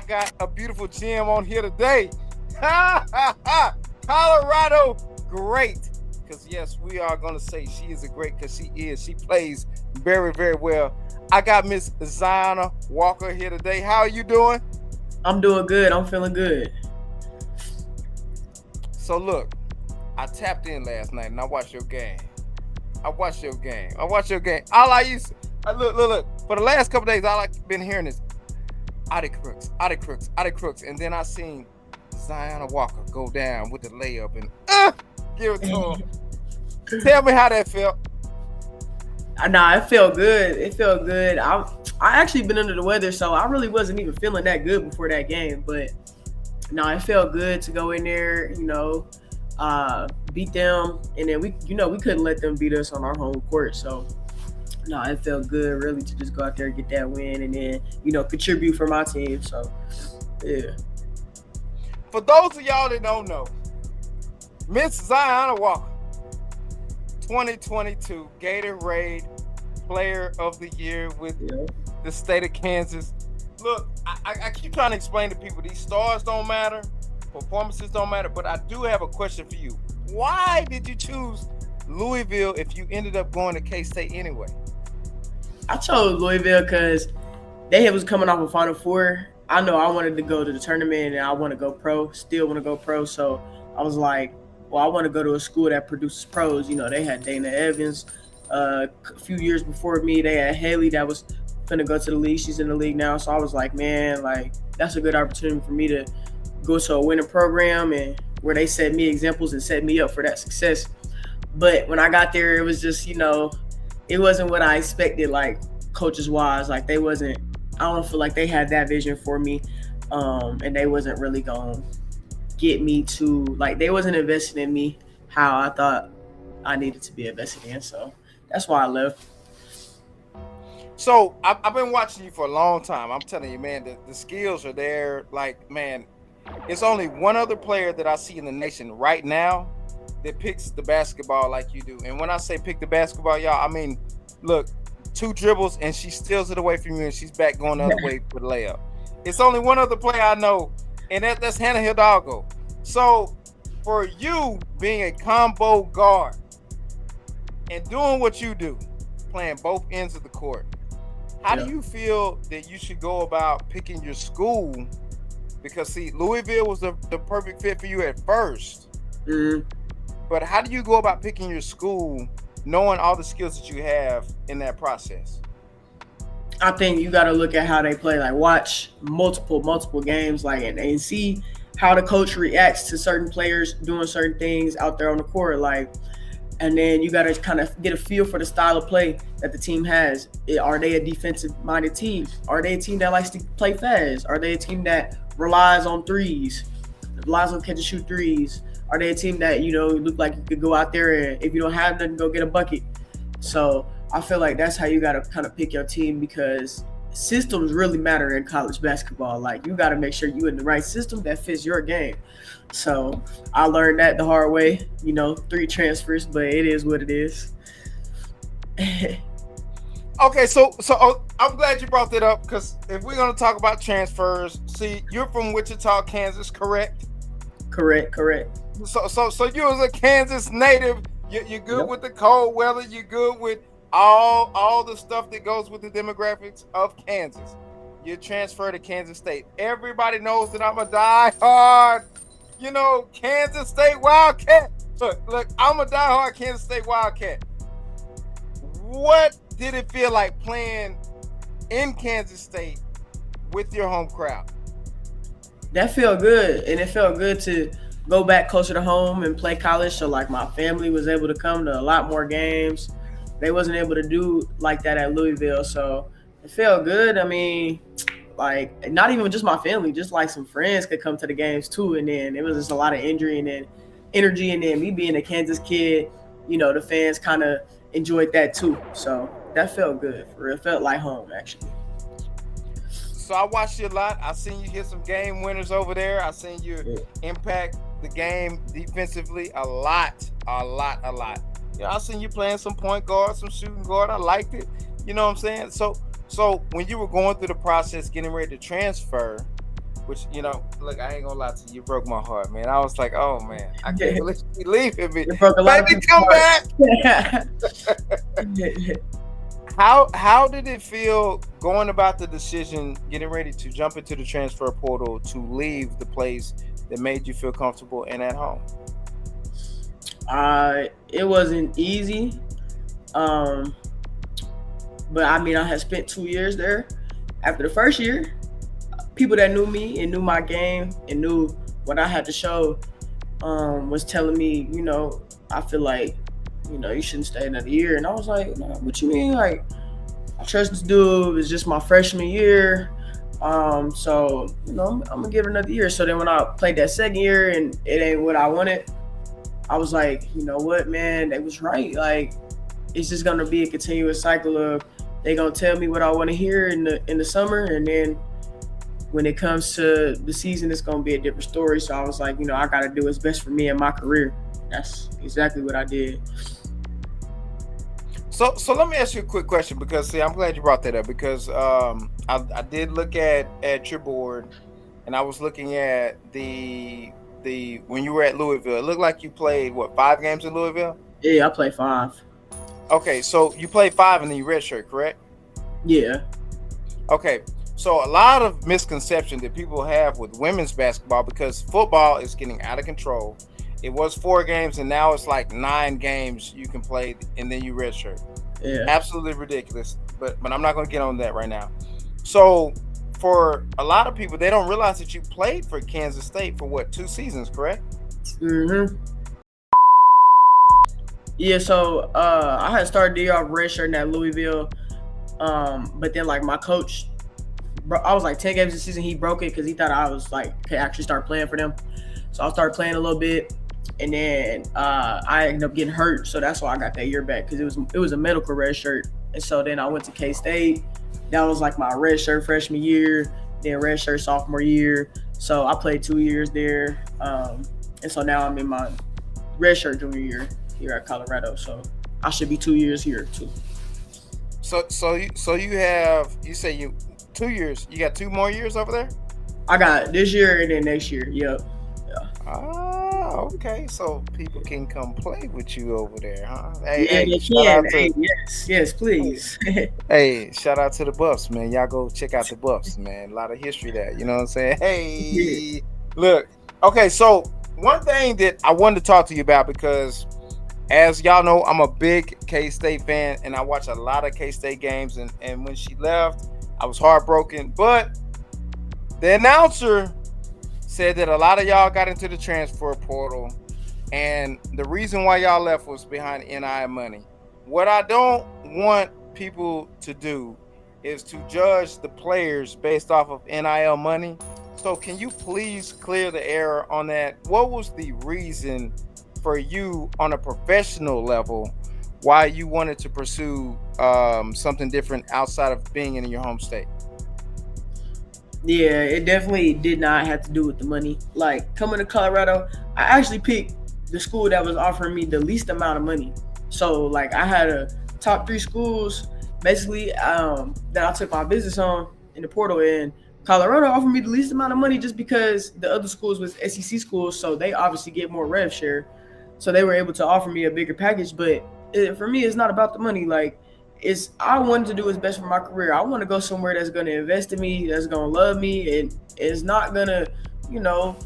got a beautiful gem on here today. Colorado great. Because yes, we are gonna say she is a great because she is. She plays very, very well. I got Miss Zyanna Walker here today. How are you doing? I'm doing good. I'm feeling good. So look, I tapped in last night and I watched your game. I watched your game. All I used look. For the last couple days, all I've been hearing is out of crooks, out of crooks, out of crooks. And then I seen Zyanna Walker go down with the layup and give it to her. Tell me how that felt. Nah, it felt good. It felt good. I actually been under the weather, so I really wasn't even feeling that good before that game. But no, it felt good to go in there, beat them, and then we couldn't let them beat us on our home court. So no, it felt good really to just go out there and get that win, and then contribute for my team. So yeah. For those of y'all that don't know, Miss Zyanna Walker, 2022 Gatorade Player of the Year with the state of Kansas. Look, I keep trying to explain to people these stars don't matter, performances don't matter, but I do have a question for you. Why did you choose Louisville if you ended up going to K-State anyway? I chose Louisville because they was coming off a Final Four. I know I wanted to go to the tournament and I want to go pro, still want to go pro. So I was like, well, I want to go to a school that produces pros. They had Dana Evans a few years before me. They had Haley that was going to go to the league. She's in the league now. So I was like, man, that's a good opportunity for me to go to a winning program and where they set me examples and set me up for that success. But when I got there, it was just, it wasn't what I expected, coaches wise. I don't feel like they had that vision for me. And they wasn't really going to get me to, they wasn't investing in me how I thought I needed to be invested in. So that's why I left. So I've been watching you for a long time. I'm telling you, man, the skills are there. Man, it's only one other player that I see in the nation right now that picks the basketball like you do. And when I say pick the basketball, y'all, I mean, look, 2 dribbles and she steals it away from you and she's back going the other way for the layup. It's only one other player I know, and that's Hannah Hidalgo. So for you being a combo guard and doing what you do, playing both ends of the court, how do you feel that you should go about picking your school? Because see, Louisville was the perfect fit for you at first. Mm-hmm. But how do you go about picking your school knowing all the skills that you have in that process? I think you got to look at how they play, watch multiple games, and see how the coach reacts to certain players doing certain things out there on the court, and then you got to kind of get a feel for the style of play that the team has. Are they a defensive-minded team? Are they a team that likes to play fast? Are they a team that relies on threes, relies on catch and shoot threes? Are they a team that, look like you could go out there and if you don't have nothing, go get a bucket? So I feel like that's how you got to kind of pick your team, because systems really matter in college basketball. You got to make sure you're in the right system that fits your game. So I learned that the hard way, 3 transfers, but it is what it is. Okay, so I'm glad you brought that up, because if we're going to talk about transfers, see, you're from Wichita, Kansas, correct? Correct. So you as a Kansas native, you're good with the cold weather, you're good with all the stuff that goes with the demographics of Kansas. You transfer to Kansas State. Everybody knows that I'm a diehard, Kansas State Wildcat. Look, I'm a diehard Kansas State Wildcat. What did it feel like playing in Kansas State with your home crowd? That felt good, and it felt good to go back closer to home and play college. So my family was able to come to a lot more games. They wasn't able to do like that at Louisville, so it felt good. I mean, not even just my family, just some friends could come to the games too. And then it was just a lot of injury and then energy, and then me being a Kansas kid, the fans kind of enjoyed that too. So that felt good. It felt like home, actually. So I watched you a lot. I seen you hit some game winners over there. I seen you impact the game defensively a lot. Yeah, I seen you playing some point guard, some shooting guard. I liked it. You know what I'm saying? So when you were going through the process, getting ready to transfer, Which, look, I ain't gonna lie to you, you broke my heart, man. I was like, oh man, I can't believe you leaving me. It broke a lot of Baby, people's come back. hearts. How did it feel going about the decision, getting ready to jump into the transfer portal to leave the place that made you feel comfortable and at home? It wasn't easy. Um, but I mean, I had spent 2 years there. After the first year, people that knew me and knew my game and knew what I had to show was telling me, I feel like, you shouldn't stay another year. And I was like, no, what you mean? Like, I trust this dude. It's just my freshman year. So, I'm gonna give it another year. So then when I played that second year and it ain't what I wanted, I was like, you know what, man, they was right. Like, it's just gonna be a continuous cycle of they gonna tell me what I want to hear in the summer, and then when it comes to the season, it's gonna be a different story. So I was like, I gotta do what's best for me and my career. That's exactly what I did. So let me ask you a quick question, because see, I'm glad you brought that up, because I did look at your board, and I was looking at the when you were at Louisville. It looked like you played 5 games in Louisville. Yeah, I played 5. Okay, so you played 5 and then you redshirt, correct? Yeah. Okay, so a lot of misconception that people have with women's basketball, because football is getting out of control. It was 4 games and now it's like 9 games you can play and then you redshirt. Yeah. Absolutely ridiculous. But I'm not going to get on that right now. So for a lot of people, they don't realize that you played for Kansas State for 2 seasons, correct? Mm-hmm. Yeah, so I had started the year off redshirting at Louisville, but then like my coach, I was like 10 games this season. He broke it because he thought I was like could actually start playing for them. So I started playing a little bit, and then I ended up getting hurt. So that's why I got that year back, because it was a medical redshirt. And so then I went to K-State. That was like my redshirt freshman year, then redshirt sophomore year. So I played 2 years there, and so now I'm in my redshirt junior year here at Colorado. So I should be 2 years here too. So you say you 2 years. You got 2 more years over there? I got this year and then next year. Yep. Yeah. Ah, okay. So people can come play with you over there, huh? Yeah, they can. Hey, yes, please. Hey, shout out to the Buffs, man. Y'all go check out the Buffs, man. A lot of history there. You know what I'm saying? Hey, look. Okay, so one thing that I wanted to talk to you about, because as y'all know, I'm a big K-State fan, and I watch a lot of K-State games. And when she left, I was heartbroken. But the announcer said that a lot of y'all got into the transfer portal, and the reason why y'all left was behind NIL money. What I don't want people to do is to judge the players based off of NIL money. So can you please clear the air on that? What was the reason for you on a professional level why you wanted to pursue something different outside of being in your home state? Yeah, it definitely did not have to do with the money. Like, coming to Colorado, I actually picked the school that was offering me the least amount of money. So like, I had a top 3 schools basically that I took my business on in the portal, and Colorado offered me the least amount of money just because the other schools was SEC schools, so they obviously get more rev share. So they were able to offer me a bigger package. But for me, it's not about the money. Like, I wanted to do what's best for my career. I want to go somewhere that's going to invest in me, that's going to love me, and is not going to,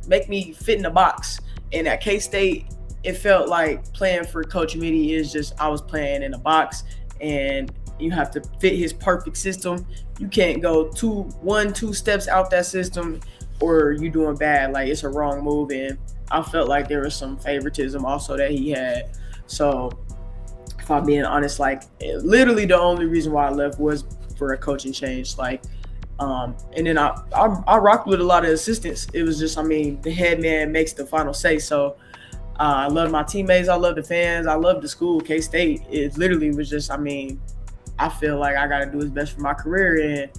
make me fit in a box. And at K-State, it felt like playing for Coach Mitty is just, I was playing in a box, and you have to fit his perfect system. You can't go 2 steps out that system or you doing bad. Like, it's a wrong move. And I felt like there was some favoritism also that he had. So if I'm being honest, like, literally the only reason why I left was for a coaching change. Like, and then I rocked with a lot of assistants. It was just, the head man makes the final say. So I love my teammates. I love the fans. I love the school, K-State. It literally was just, I feel like I got to do what's best for my career. And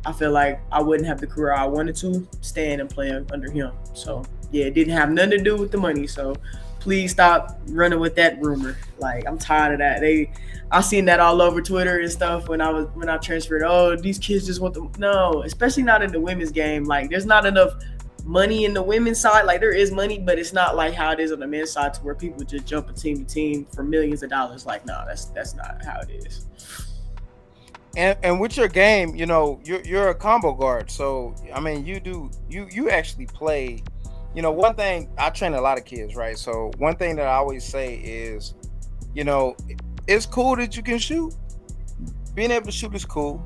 I feel like I wouldn't have the career I wanted to staying and playing under him. So, yeah, it didn't have nothing to do with the money. So please stop running with that rumor. Like I'm tired of that. I seen that all over Twitter and stuff when I transferred. Oh, these kids just want the no, especially not in the women's game. Like there's not enough money in the women's side. Like there is money, but it's not like how it is on the men's side to where people just jump a team to team for millions of dollars. Like no, that's not how it is. And with your game, you're a combo guard. So I mean, you actually play. One thing, I train a lot of kids, right? So one thing that I always say is, you know, it's cool that you can shoot. Being able to shoot is cool,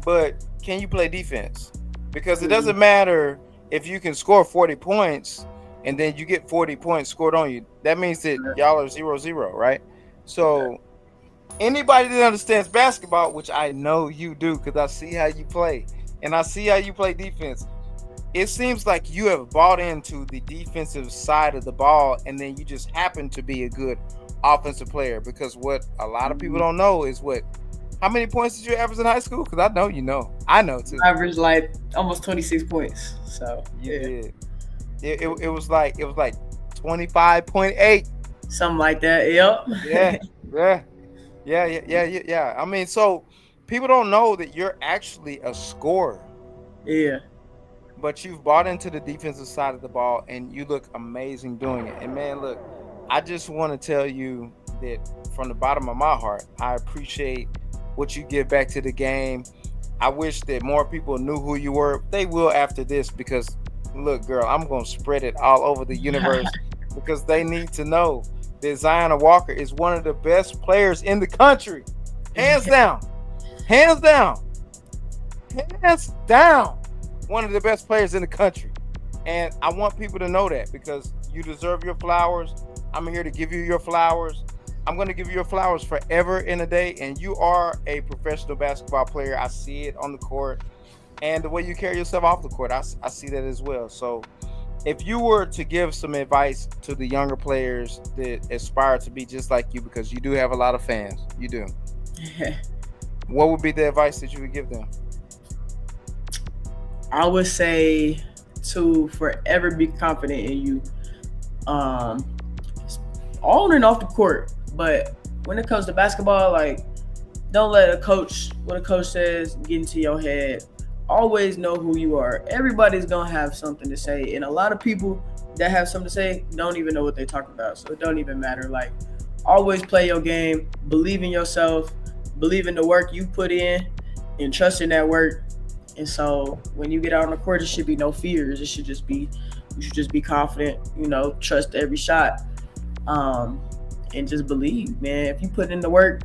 but can you play defense? Because it doesn't matter if you can score 40 points and then you get 40 points scored on you. That means that y'all are 0-0, right? So anybody that understands basketball, which I know you do because I see how you play and I see how you play defense, it seems like you have bought into the defensive side of the ball and then you just happen to be a good offensive player. Because what a lot of people don't know is how many points did you average in high school? Because I know you know. I know too. I averaged like almost 26 points. So you did. It was like 25.8. Something like that. Yep. Yeah. I mean, so people don't know that you're actually a scorer. Yeah. But you've bought into the defensive side of the ball and you look amazing doing it. And man, look, I just want to tell you that from the bottom of my heart, I appreciate what you give back to the game. I wish that more people knew who you were. They will after this because, look, girl, I'm going to spread it all over the universe because they need to know that Zyanna Walker is one of the best players in the country. Hands down. Hands down. Hands down. One of the best players in the country. And I want people to know that because you deserve your flowers. I'm here to give you your flowers. I'm going to give you your flowers forever and a day. And you are a professional basketball player. I see it on the court. And the way you carry yourself off the court, I see that as well. So if you were to give some advice to the younger players that aspire to be just like you, because you do have a lot of fans, you do. What would be the advice that you would give them? I would say to forever be confident in you, on and off the court. But when it comes to basketball, like don't let what a coach says get into your head. Always know who you are. Everybody's gonna have something to say, and a lot of people that have something to say don't even know what they're talking about. So it don't even matter. Like always play your game, believe in yourself, believe in the work you put in, and trust in that work. And so when you get out on the court, there should be no fears. You should just be confident, trust every shot. And just believe, man. If you put in the work,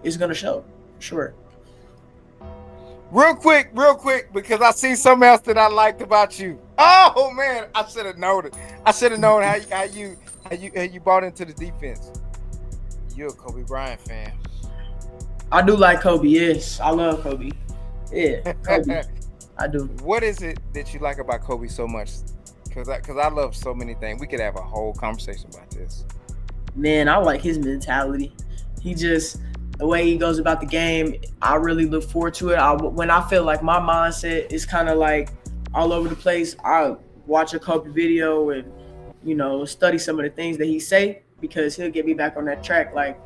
it's gonna show. Sure. Real quick, because I see something else that I liked about you. Oh man, I should have known it. I should have known how you bought into the defense. You're a Kobe Bryant fan. I do like Kobe. Yes, I love Kobe. Yeah, Kobe. I do. What is it that you like about Kobe so much? Because I love so many things. We could have a whole conversation about this. Man, I like his mentality. The way he goes about the game, I really look forward to it. When I feel like my mindset is kind of like all over the place, I watch a Kobe video and, study some of the things that he say because he'll get me back on that track. Like,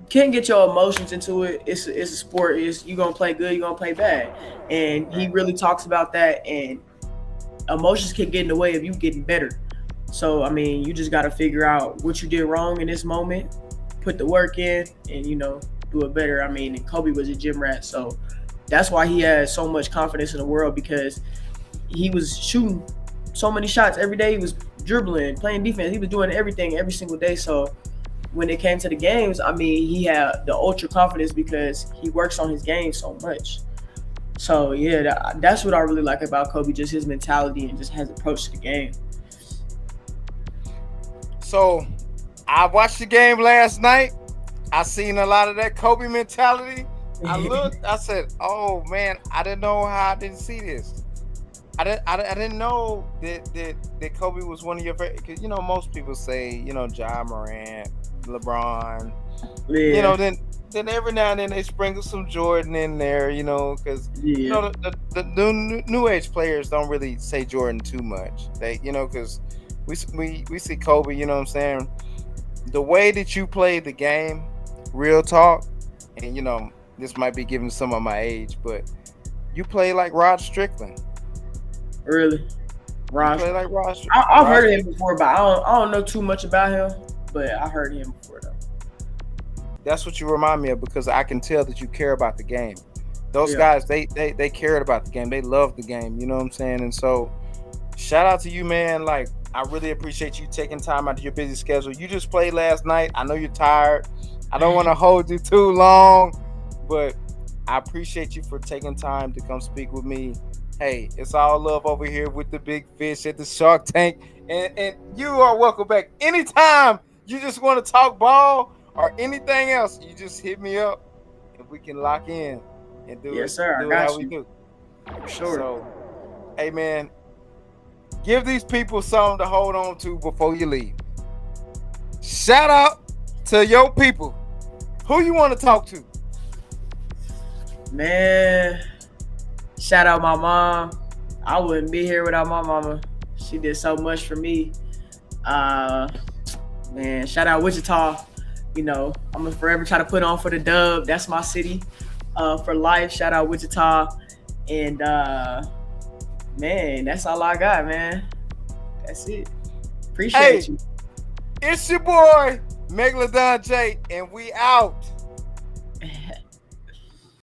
can't get your emotions into it. It's a sport. You're going to play good, you're going to play bad. And he really talks about that, and emotions can get in the way of you getting better. So, I mean, you just got to figure out what you did wrong in this moment, put the work in, and, do it better. I mean, Kobe was a gym rat, so that's why he had so much confidence in the world because he was shooting so many shots every day. He was dribbling, playing defense. He was doing everything every single day. So when it came to the games, I mean, he had the ultra confidence because he works on his game so much. So, yeah, that's what I really like about Kobe, just his mentality and just his approach to the game. So, I watched the game last night. I seen a lot of that Kobe mentality. I looked, I said, oh, man, I didn't know how I didn't see this. I didn't know that Kobe was one of your favorite. Because, most people say, Ja Morant, LeBron. Yeah. Then every now and then they sprinkle some Jordan in there, because the new age players don't really say Jordan too much. They, because we see Kobe. You know what I'm saying? The way that you play the game, real talk, and this might be giving some of my age, but you play like Rod Strickland. Really, You Raj. play like Rod. I've Rod heard of him before, but I don't know too much about him. But I heard him before though. That's what you remind me of because I can tell that you care about the game. Those Yeah. guys, they cared about the game. They love the game. You know what I'm saying? And so, shout out to you, man. Like, I really appreciate you taking time out of your busy schedule. You just played last night. I know you're tired. I don't want to hold you too long, but I appreciate you for taking time to come speak with me. Hey, it's all love over here with the big fish at the Shark Tank. And you are welcome back. Anytime you just want to talk ball or anything else, you just hit me up and we can lock in and Yes, sir. I do it how got we you. do. For sure. So, hey man, give these people something to hold on to before you leave. Shout out to your people. Who you want to talk to? Man, shout out my mom. I wouldn't be here without my mama. She did so much for me. Man, shout out Wichita. I'm gonna forever try to put on for the dub. That's my city for life. Shout out Wichita. And man, that's all I got, man. That's it. Appreciate you. It's your boy, Megalodon J, and we out.